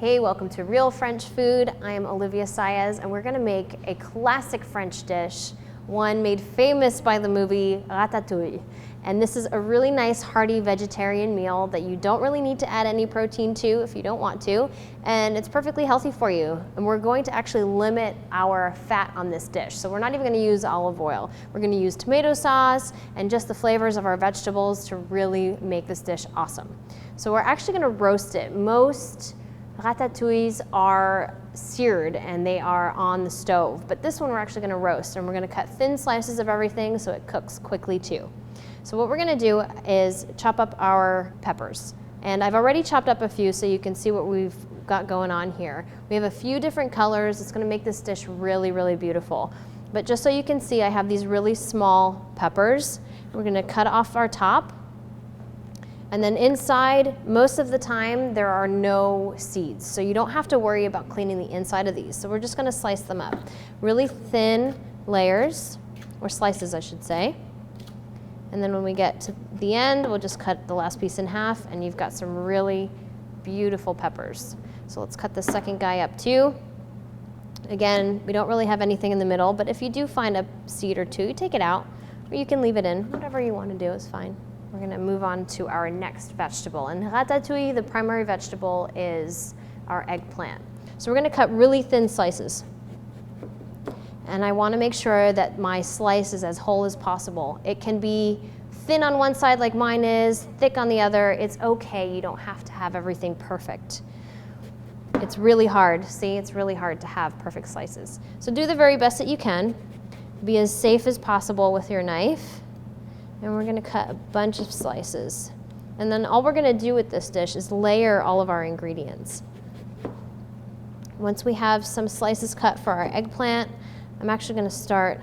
Hey, welcome to Real French Food. I am Olivia Saez, and we're gonna make a classic French dish, one made famous by the movie Ratatouille. And this is a really nice, hearty vegetarian meal that you don't really need to add any protein to if you don't want to, and it's perfectly healthy for you. And we're going to actually limit our fat on this dish. So we're not even gonna use olive oil. We're gonna use tomato sauce and just the flavors of our vegetables to really make this dish awesome. So we're actually gonna roast it. Most ratatouilles are seared and they are on the stove, but this one we're actually gonna roast, and we're gonna cut thin slices of everything so it cooks quickly too. So what we're gonna do is chop up our peppers. And I've already chopped up a few so you can see what we've got going on here. We have a few different colors. It's gonna make this dish really, really beautiful. But just so you can see, I have these really small peppers. We're gonna cut off our top. And then inside, most of the time, there are no seeds. So you don't have to worry about cleaning the inside of these. So we're just gonna slice them up. Really thin layers, or slices I should say. And then when we get to the end, we'll just cut the last piece in half, and you've got some really beautiful peppers. So let's cut the second guy up too. Again, we don't really have anything in the middle, but if you do find a seed or two, you take it out, or you can leave it in. Whatever you want to do is fine. We're gonna move on to our next vegetable. In ratatouille, the primary vegetable is our eggplant. So we're gonna cut really thin slices. And I wanna make sure that my slice is as whole as possible. It can be thin on one side like mine is, thick on the other. It's okay, you don't have to have everything perfect. It's really hard, see? It's really hard to have perfect slices. So do the very best that you can. Be as safe as possible with your knife. And we're gonna cut a bunch of slices. And then all we're gonna do with this dish is layer all of our ingredients. Once we have some slices cut for our eggplant, I'm actually gonna start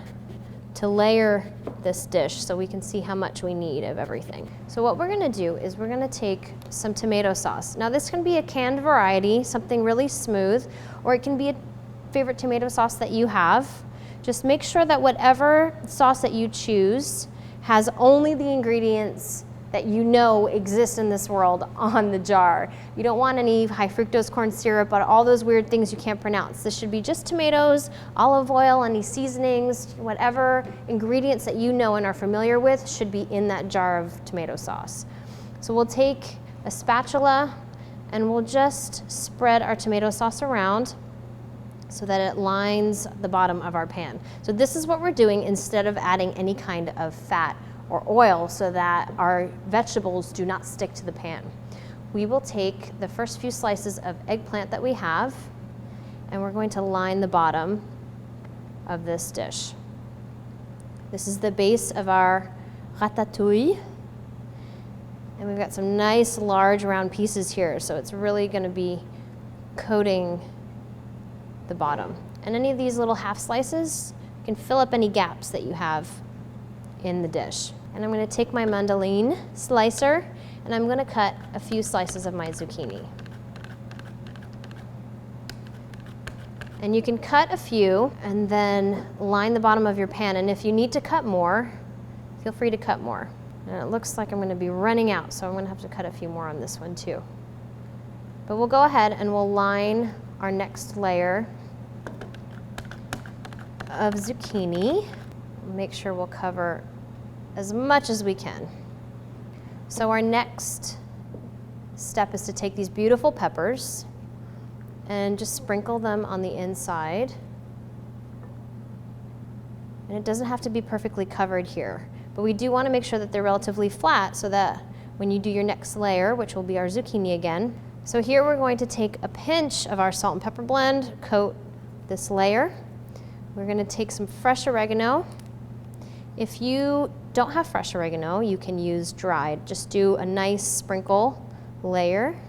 to layer this dish so we can see how much we need of everything. So what we're gonna do is we're gonna take some tomato sauce. Now this can be a canned variety, something really smooth, or it can be a favorite tomato sauce that you have. Just make sure that whatever sauce that you choose has only the ingredients that you know exist in this world on the jar. You don't want any high fructose corn syrup or all those weird things you can't pronounce. This should be just tomatoes, olive oil, any seasonings, whatever ingredients that you know and are familiar with should be in that jar of tomato sauce. So we'll take a spatula and we'll just spread our tomato sauce around so that it lines the bottom of our pan. So this is what we're doing instead of adding any kind of fat or oil so that our vegetables do not stick to the pan. We will take the first few slices of eggplant that we have, and we're going to line the bottom of this dish. This is the base of our ratatouille. And we've got some nice large round pieces here, so it's really gonna be coating the bottom. And any of these little half slices can fill up any gaps that you have in the dish. And I'm gonna take my mandoline slicer and I'm gonna cut a few slices of my zucchini. And you can cut a few and then line the bottom of your pan, and if you need to cut more, feel free to cut more. And it looks like I'm gonna be running out, so I'm gonna have to cut a few more on this one too. But we'll go ahead and we'll line our next layer of zucchini. Make sure we'll cover as much as we can. So our next step is to take these beautiful peppers and just sprinkle them on the inside. And it doesn't have to be perfectly covered here, but we do want to make sure that they're relatively flat so that when you do your next layer, which will be our zucchini again. So here we're going to take a pinch of our salt and pepper blend, coat this layer. We're going to take some fresh oregano. If you don't have fresh oregano, you can use dried. Just do a nice sprinkle layer.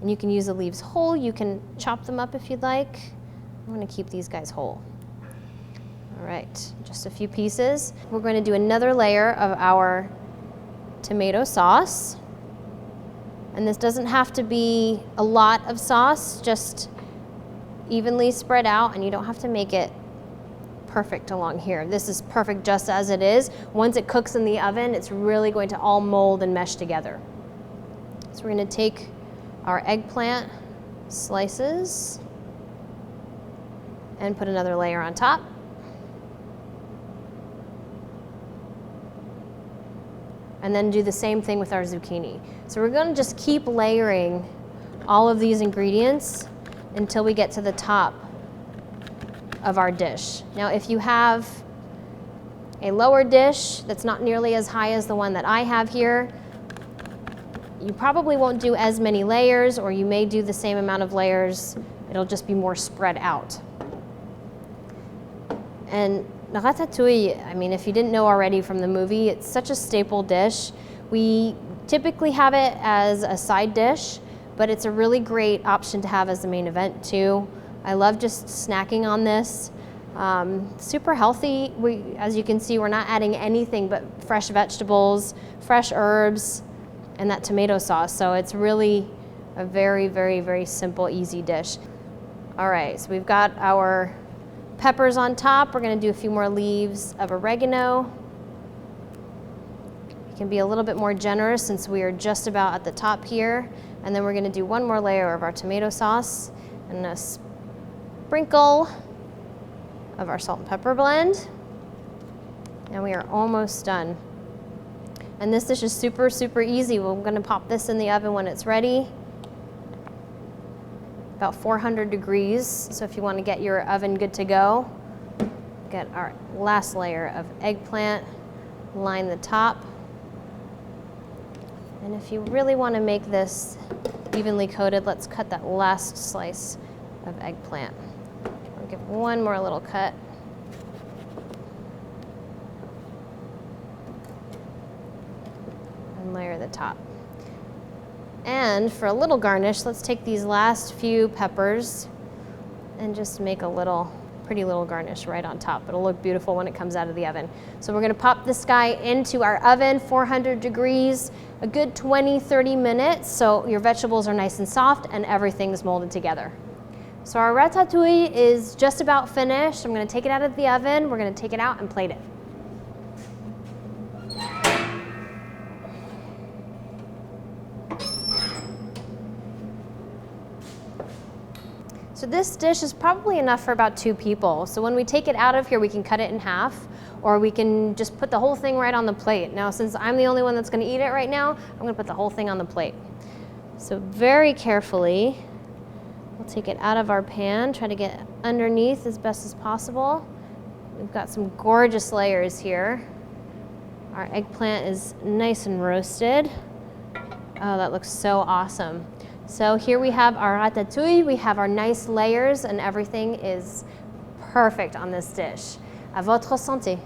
And you can use the leaves whole. You can chop them up if you'd like. I'm going to keep these guys whole. All right, just a few pieces. We're going to do another layer of our tomato sauce. And this doesn't have to be a lot of sauce, just evenly spread out, and you don't have to make it perfect along here. This is perfect just as it is. Once it cooks in the oven, it's really going to all mold and mesh together. So we're going to take our eggplant slices and put another layer on top. And then do the same thing with our zucchini. So we're gonna just keep layering all of these ingredients until we get to the top of our dish. Now, if you have a lower dish that's not nearly as high as the one that I have here, you probably won't do as many layers, or you may do the same amount of layers. It'll just be more spread out. And the ratatouille, I mean, if you didn't know already from the movie, it's such a staple dish. We typically have it as a side dish, but it's a really great option to have as the main event too. I love just snacking on this. Super healthy. As you can see, we're not adding anything but fresh vegetables, fresh herbs, and that tomato sauce. So it's really a very, very, very simple, easy dish. All right, so we've got our peppers on top. We're gonna do a few more leaves of oregano. You can be a little bit more generous since we are just about at the top here. And then we're gonna do one more layer of our tomato sauce and a sprinkle of our salt and pepper blend. And we are almost done. And this dish is super, super easy. We're gonna pop this in the oven when it's ready. About 400 degrees, so if you want to get your oven good to go, get our last layer of eggplant, line the top. And if you really want to make this evenly coated, let's cut that last slice of eggplant. I'll give one more little cut. And layer the top. And for a little garnish, let's take these last few peppers and just make a little, pretty little garnish right on top. It'll look beautiful when it comes out of the oven. So we're gonna pop this guy into our oven, 400 degrees, a good 20, 30 minutes, so your vegetables are nice and soft and everything's molded together. So our ratatouille is just about finished. I'm gonna take it out of the oven. We're gonna take it out and plate it. So this dish is probably enough for about 2 people. So when we take it out of here, we can cut it in half, or we can just put the whole thing right on the plate. Now, since I'm the only one that's gonna eat it right now, I'm gonna put the whole thing on the plate. So very carefully, we'll take it out of our pan, try to get underneath as best as possible. We've got some gorgeous layers here. Our eggplant is nice and roasted. Oh, that looks so awesome. So here we have our ratatouille, we have our nice layers, and everything is perfect on this dish. À votre santé.